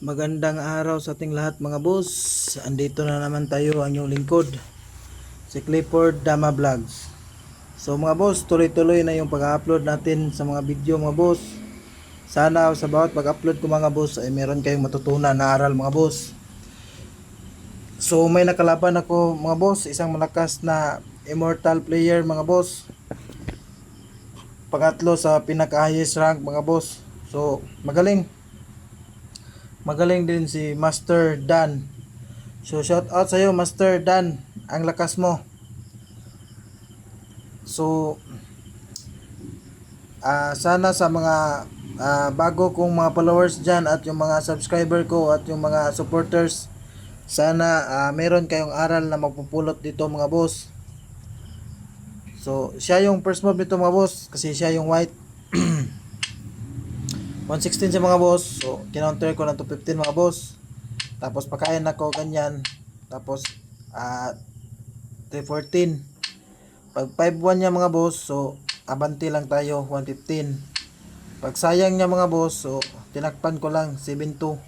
Magandang araw sa ating lahat mga boss. Andito na naman tayo ang inyong lingkod, si Clifford Dama Vlogs. So mga boss, tuloy-tuloy na yung pag-upload natin sa mga video mga boss. Sana sa bawat pag-upload ko mga boss ay meron kayong matutunan na aral mga boss. So may nakalaban ako mga boss, isang malakas na immortal player mga boss. Pangatlo sa pinaka-highest rank mga boss. So magaling din si Master Dan. So shout out sa iyo Master Dan, ang lakas mo. So sana sa mga bago kong mga followers dyan at yung mga subscriber ko at yung mga supporters, sana meron kayong aral na magpupulot dito mga boss. So siya yung first move nito mga boss kasi siya yung white. 116 sa mga boss. So kinounter ko ng 215 mga boss. Tapos pakain ako ganyan. Tapos 314. Pag 5-1 niya mga boss, so abanti lang tayo 115. Pag sayang niya mga boss, so tinakpan ko lang 72.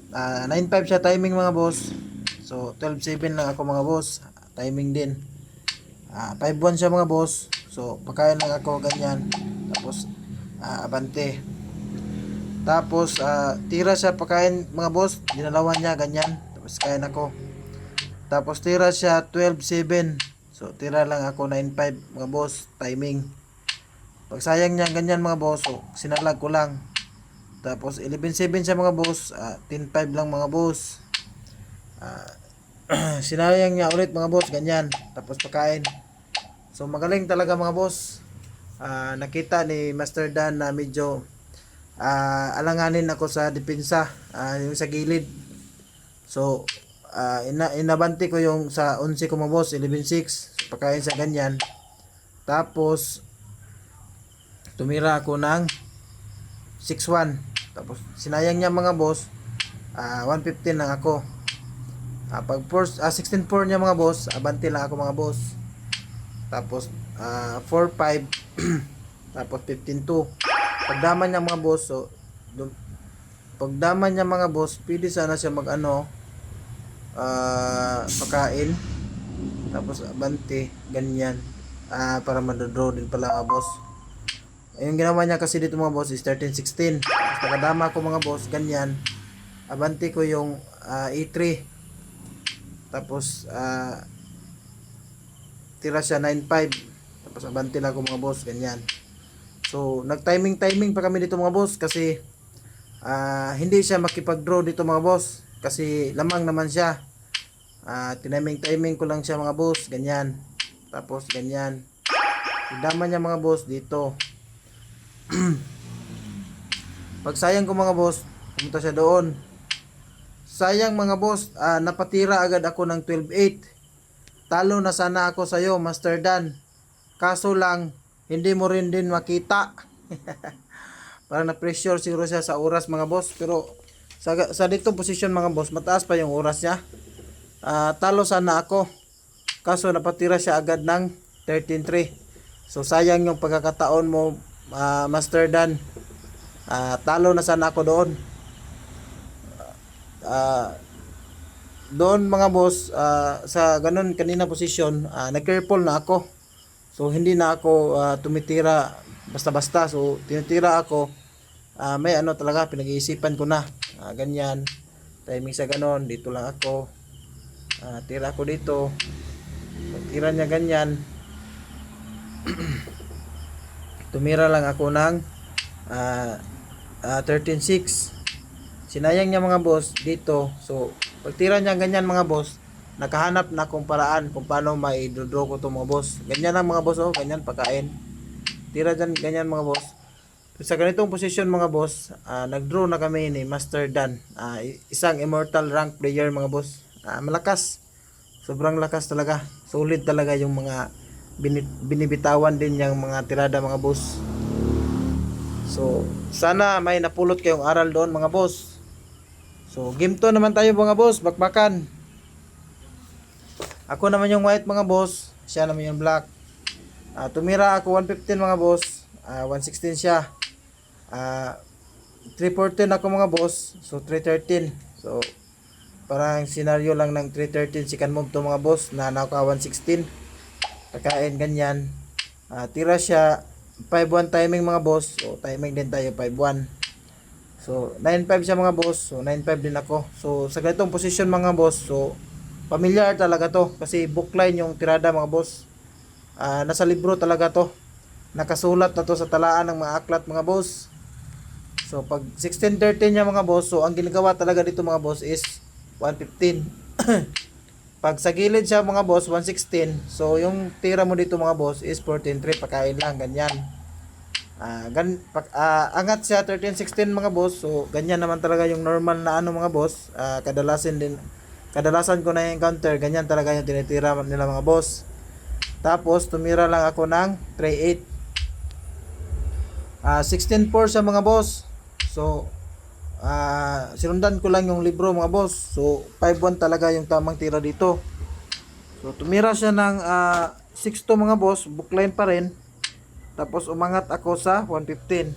9-5 siya timing mga boss. So 12-7 lang ako mga boss. Timing din. 5-1 siya mga boss. So pakain lang ako ganyan. Tapos abante. Tapos tira siya pakain mga boss, dinalawan niya ganyan. Tapos kain ako. Tapos tira siya 12-7. So tira lang ako 9-5 mga boss, timing. Pag sayang niya ganyan mga boss, so sinalag ko lang. Tapos 11-7 siya mga boss, 10-5 lang mga boss. Sinayang niya ulit mga boss, ganyan. Tapos pakain. So magaling talaga mga boss. Nakita ni Master Dan na medyo alanganin ako sa depensa, yung sa gilid. So inabanti ko yung sa 11 ko mga boss, 11-6 pagkain sa ganyan. Tapos tumira ako ng 6-1. Tapos sinayang niya mga boss, 115 lang ako. Pag 16-4 niya mga boss, abanti lang ako mga boss. Tapos 4-5 tapos 15-2. Pagdaman niya mga boss, so pagdaman niya mga boss, pwede sana siya pakain. Tapos abante, ganyan. Para madodraw din pala mga boss. Yung ginawa niya kasi dito mga boss is 13-16. Tapos pagkadama ko mga boss, ganyan. Abante ko yung E3. Tapos tira siya 9-5. Tapos abante lang ako mga boss, ganyan. So nag-timing pa kami dito mga boss kasi hindi siya makipag-draw dito mga boss kasi lamang naman siya. Timing ko lang siya mga boss, ganyan. Tapos ganyan. Idama niya mga boss dito. Pag sayang ko mga boss, pumunta siya doon. Sayang mga boss, napatira agad ako ng 12-8. Talo na sana ako sa iyo Master Dan. Kaso lang hindi mo rin din makita. Parang na-pressure siguro siya sa oras mga boss. Pero sa ditong position mga boss, mataas pa yung oras niya. Talo sana ako. Kaso napatira siya agad ng 13-3. So sayang yung pagkakataon mo, Master Dan. Talo na sana ako doon. Doon mga boss, sa ganun kanina position, nag-careful na ako. So hindi na ako tumitira basta-basta. So tinitira ako, may talaga pinag-iisipan ko na. Ganyan. Timing sa ganon, dito lang ako. Tira ako dito. Tira niya ganyan. Tumira lang ako ng 13-6. Sinayang niya mga boss dito. So pagtira niya ganyan mga boss, nakahanap na akong paraan kung paano mai-draw ko to mga boss. Ganyan lang mga boss, ganyan pagkain. Tira dyan, ganyan mga boss. Sa ganitong posisyon mga boss, nag-draw na kami ni Master Dan. Isang immortal rank player mga boss. Malakas. Sobrang lakas talaga. Solid talaga yung mga binibitawan din yung mga tirada mga boss. So, sana may napulot kayong aral doon mga boss. So, game 2 naman tayo mga boss, bakbakan. Ako naman yung white mga boss, siya naman yung black. Tumira ako 115 mga boss, 116 siya. 314 ako mga boss. So 313. So parang scenario lang ng 313 second move to mga boss na naka 116. Pagkain ganyan. Tira siya 5-1 timing mga boss. So timing din tayo 5-1. So 9-5 siya mga boss. So 9-5 din ako. So sa ganitong position mga boss. So familiar talaga to kasi bookline yung tirada mga boss. Nasa libro talaga to. Nakasulat na to sa talaan ng mga aklat mga boss. So pag 16-13 niya mga boss, so ang ginagawa talaga dito mga boss is 115. Pag sa gilid siya mga boss 116, so yung tira mo dito mga boss is 14-3, pakain lang ganyan. Angat siya 13-16 mga boss, so ganyan naman talaga yung normal na ano mga boss. Kadalasan ko na encounter, ganyan talaga yung tinitira nila mga boss. Tapos tumira lang ako ng 3-8. 16-4 sa mga boss. So sinundan ko lang yung libro mga boss. So 5-1 talaga yung tamang tira dito. So tumira siya ng 6-2 mga boss, bookline pa rin. Tapos umangat ako sa 115.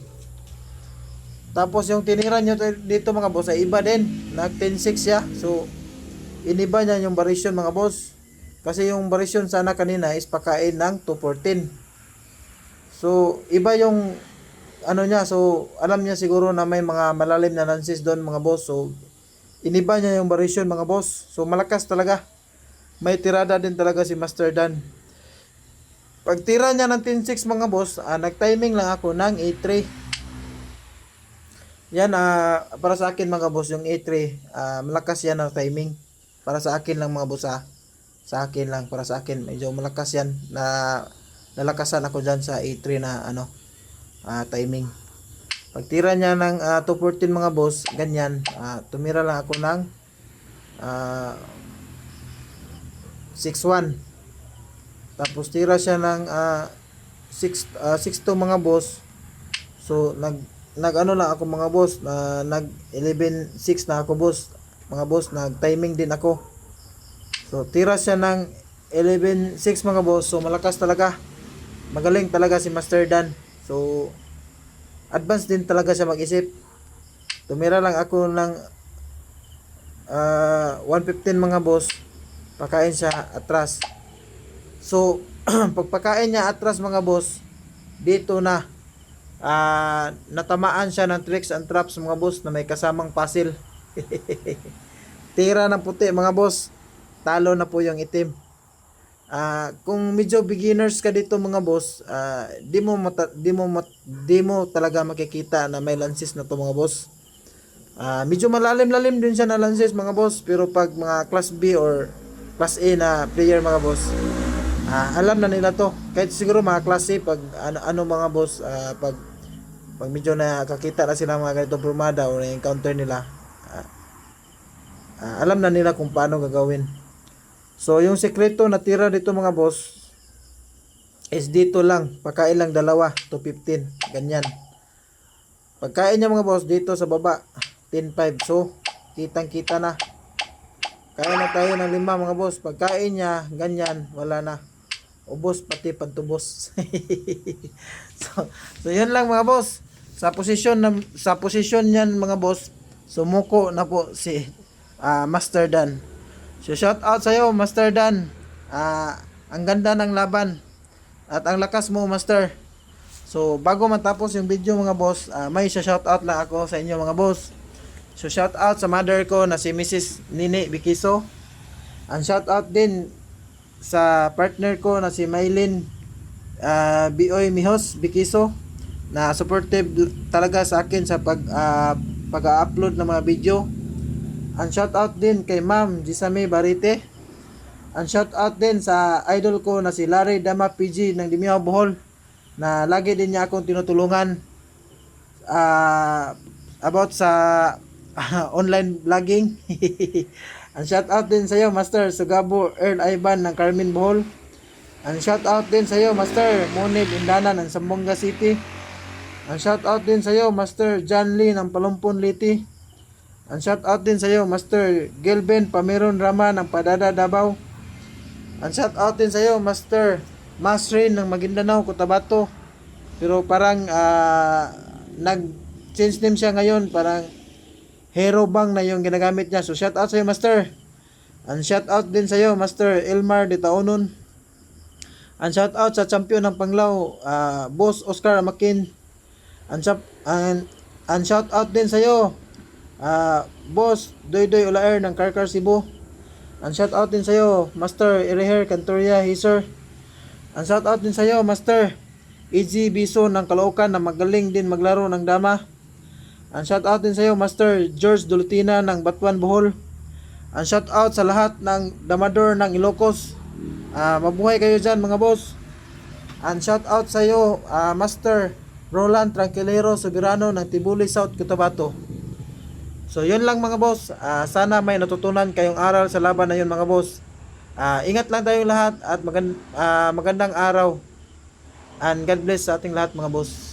Tapos yung tinira nyo dito mga boss ay iba din. Nag 10-6 siya. So iniba niya yung variation mga boss. Kasi yung variation sana kanina is pakain ng 214. So iba yung ano niya, so alam niya siguro na may mga malalim na lances doon mga boss. So iniba niya yung variation mga boss. So malakas talaga. May tirada din talaga si Master Dan. Pag tira niya ng 10-6 mga boss, nag-timing lang ako ng 8-3. Yan, para sa akin mga boss, yung 8-3, malakas yan ang timing. Para sa akin lang mga boss, sa akin lang, para sa akin, medyo malakas yan. Nalakasan ako dyan sa 8-3 na timing. Pag tira niya ng 214 mga boss, ganyan, tumira lang ako ng 6-1. Tapos tira siya ng 6-2 mga boss. So nag ano lang ako mga boss, nag 11-6 na ako boss. Mga boss, nag timing din ako. So tira siya ng 11-6 mga boss. So malakas talaga. Magaling talaga si Master Dan. So advance din talaga siya mag-isip. Tumira lang ako ng 115 mga boss. Pakain siya atras. So pagpakain niya atras mga boss, dito na natamaan siya ng tricks and traps mga boss na may kasamang puzzle. Tira ng puti mga boss, talo na po yung itim. Kung medyo beginners ka dito mga boss, di mo talaga makikita na may lances na to mga boss. Medyo malalim-lalim din siya na lances mga boss, pero pag mga class B or class A na player mga boss, alam na nila to. Kahit siguro mga class A pag ano mga boss, pag medyo nakakita na sila mga ganitong formada o na-encounter nila, alam na nila kung paano gagawin. So yung sekreto na tira dito mga boss is dito lang, pagkain lang dalawa to 15, ganyan. Pagkain niya mga boss dito sa baba 10-5, so kitang kita na. Kaya na tayo ng 5 mga boss. Pagkain niya ganyan, wala na, ubos pati pantubos. so yun lang mga boss. Sa posisyon niyan mga boss, sumuko na po si Master Dan. So shout out sa iyo Master Dan. Ang ganda ng laban at ang lakas mo Master. So bago matapos yung video mga boss, may shout out lang ako sa inyo mga boss. So shout out sa mother ko na si Mrs. Nini Bikiso. Ang shout out din sa partner ko na si Maylin Bioy Mihos Bikiso, na supportive talaga sa akin sa pag-upload ng mga video. Ang shout out din kay Ma'am Gisame Barite. Ang shout out din sa idol ko na si Larry Dama PG ng Dimiao Bohol, na lagi din niya akong tinutulungan about sa online vlogging. Ang shout out din sa iyo Master Sugabo Earl Ivan ng Carmen Bohol. Ang shout out din sa iyo Master Monib Indana ng Sambonga City. Ang shout out din sa iyo Master John Lee ng Palumpon Liti. Ang shout out din sa iyo Master Gilben Pameron Rama ng Padada Davao. Ang shout out din sa iyo Master Masrin ng Maguindanao Cotabato. Pero parang change name siya ngayon, parang Hero Bang na yung ginagamit niya. So shout out sa iyo, Master. And shout out din sa iyo, Master Elmar de Taonon. And shout out sa champion ng Panglao, Boss Oscar Amakin. And, and shout out din sa iyo, Boss Doydoy Ulaer ng Karkar Cebu. And shout out din sa iyo, Master Ereher Cantoria Hiser. And shout out din sa iyo, Master EG Biso ng Caloocan na magaling din maglaro ng dama. And shout out din sa iyo, Master George Dulutina ng Batuan Bohol. And shout out sa lahat ng damador ng Ilocos. Mabuhay kayo dyan mga boss. And shout out sa iyo, Master Roland Tranquilero Soberano ng Tibuli South Cotabato. So yun lang mga boss. Sana may natutunan kayong aral sa laban na yun mga boss. Ingat lang tayong lahat at magandang araw. And God bless sa ating lahat mga boss.